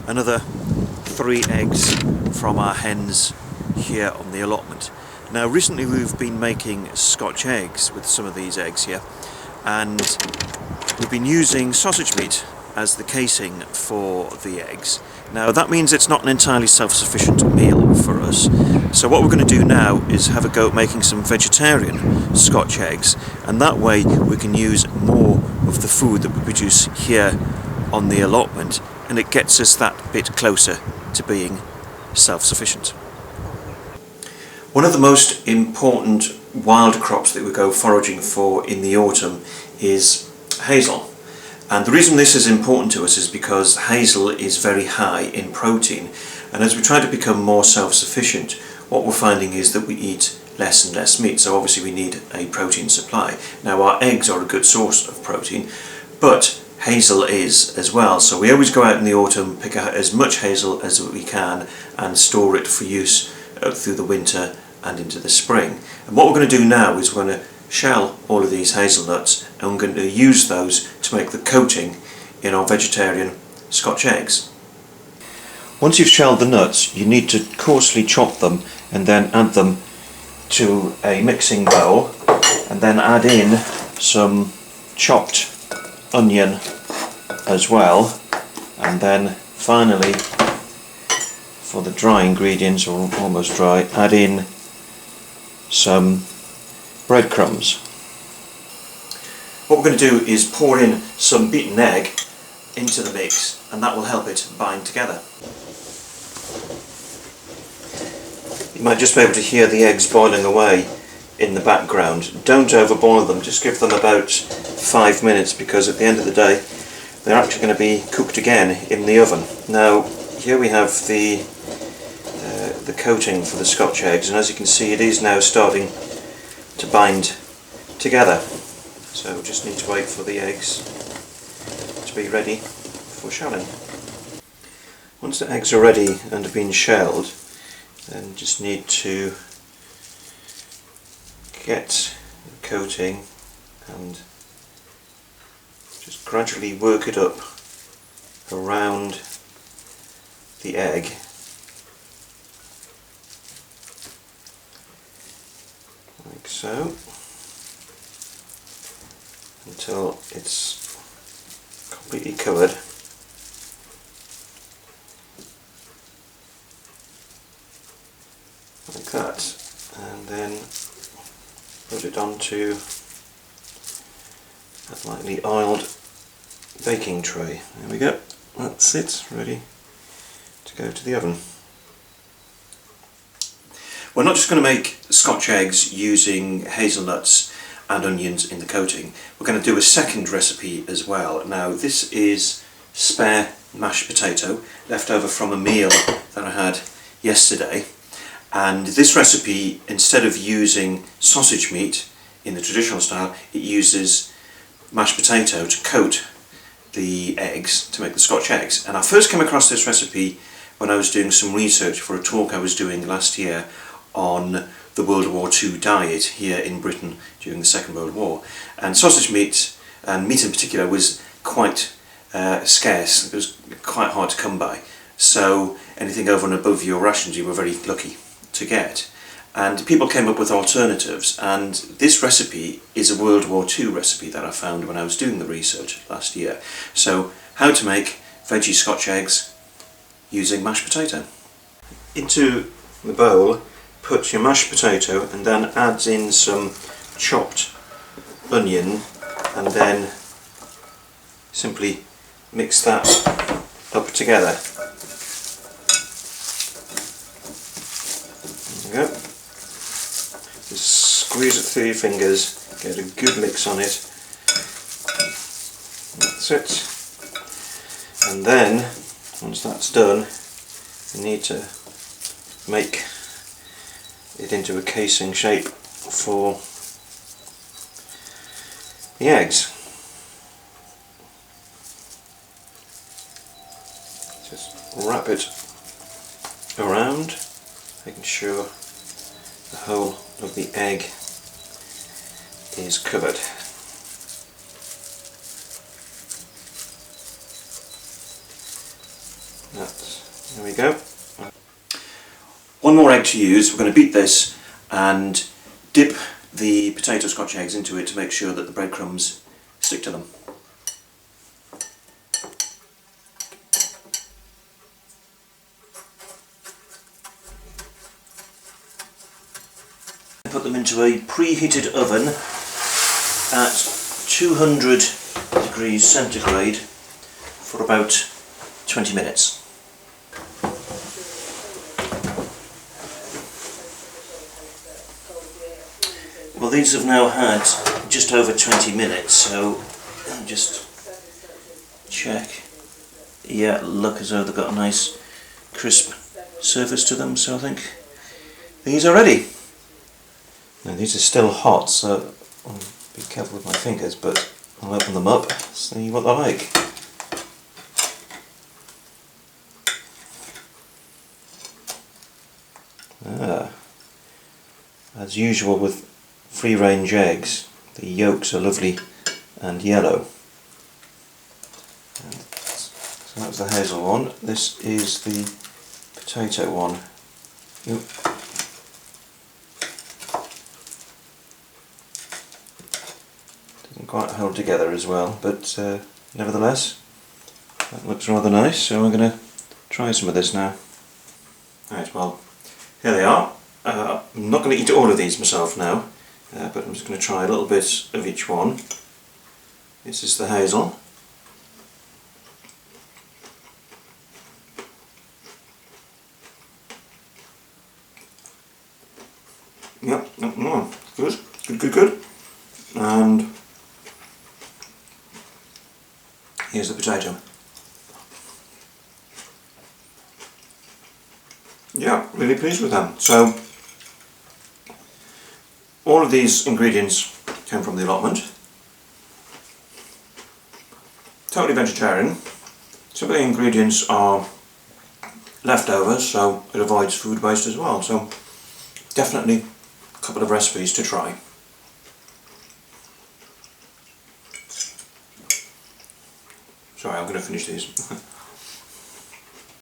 another 3 eggs from our hens here on the allotment. Now recently we've been making Scotch eggs with some of these eggs here, and we've been using sausage meat as the casing for the eggs. Now that means it's not an entirely self-sufficient meal for us, so what we're going to do now is have a go at making some vegetarian Scotch eggs, and that way we can use more of the food that we produce here on the allotment, and it gets us that bit closer to being self-sufficient. One of the most important wild crops that we go foraging for in the autumn is hazel. And the reason this is important to us is because hazel is very high in protein, and as we try to become more self-sufficient, what we're finding is that we eat less and less meat, so obviously we need a protein supply. Now our eggs are a good source of protein, but hazel is as well, so we always go out in the autumn, pick out as much hazel as we can and store it for use through the winter and into the spring. And what we're going to do now is we're going to shell all of these hazelnuts, and we're going to use those to make the coating in our vegetarian Scotch eggs. Once you've shelled the nuts, you need to coarsely chop them and then add them to a mixing bowl, and then add in some chopped onion as well, and then finally, for the dry ingredients, or almost dry, add in some breadcrumbs. What we're going to do is pour in some beaten egg into the mix, and that will help it bind together. You might just be able to hear the eggs boiling away in the background. Don't overboil them, just give them about 5 minutes, because at the end of the day they're actually going to be cooked again in the oven. Now here we have the coating for the Scotch eggs, and as you can see it is now starting to bind together, so we just need to wait for the eggs to be ready for shelling. Once the eggs are ready and have been shelled, then just need to get the coating and just gradually work it up around the egg, like so, until it's completely covered. Like that, and then put it onto a lightly oiled baking tray. There we go, that's it, ready to go to the oven. We're not just going to make Scotch eggs using hazelnuts and onions in the coating. We're going to do a second recipe as well. Now this is spare mashed potato left over from a meal that I had yesterday, and this recipe, instead of using sausage meat in the traditional style, it uses mashed potato to coat the eggs to make the Scotch eggs. And I first came across this recipe when I was doing some research for a talk I was doing last year on the World War II diet here in Britain during the Second World War. And sausage meat, and meat in particular, was quite scarce. It was quite hard to come by. So anything over and above your rations you were very lucky to get. And people came up with alternatives, and this recipe is a World War II recipe that I found when I was doing the research last year. So how to make veggie Scotch eggs using mashed potato. Into the bowl put your mashed potato, and then add in some chopped onion, and then simply mix that up together. There we go. Just squeeze it through your fingers, get a good mix on it. That's it. And then, once that's done, you need to make it into a casing shape for the eggs. Just wrap it around, making sure the whole of the egg is covered. There we go. One more egg to use. We're going to beat this and dip the potato scotch eggs into it to make sure that the breadcrumbs stick to them. Put them into a preheated oven at 200 degrees centigrade for about 20 minutes. Well, these have now had just over 20 minutes, so I'll just check. Yeah, look as though they've got a nice crisp surface to them, so I think these are ready. Now these are still hot, so I'll be careful with my fingers, but I'll open them up, see what they're like. As usual with free-range eggs, the yolks are lovely and yellow. And so that was the hazel one. This is the potato one. Yep. Doesn't quite hold together as well, but nevertheless, that looks rather nice. So I'm going to try some of this now. Right, well, here they are. I'm not going to eat all of these myself now, but I'm just going to try a little bit of each one. This is the hazel. Yep, good. And here's the potato. Yeah, really pleased with them. So, all of these ingredients came from the allotment. Totally vegetarian. Some of the ingredients are leftovers, so it avoids food waste as well. So, definitely a couple of recipes to try. Sorry, I'm going to finish these.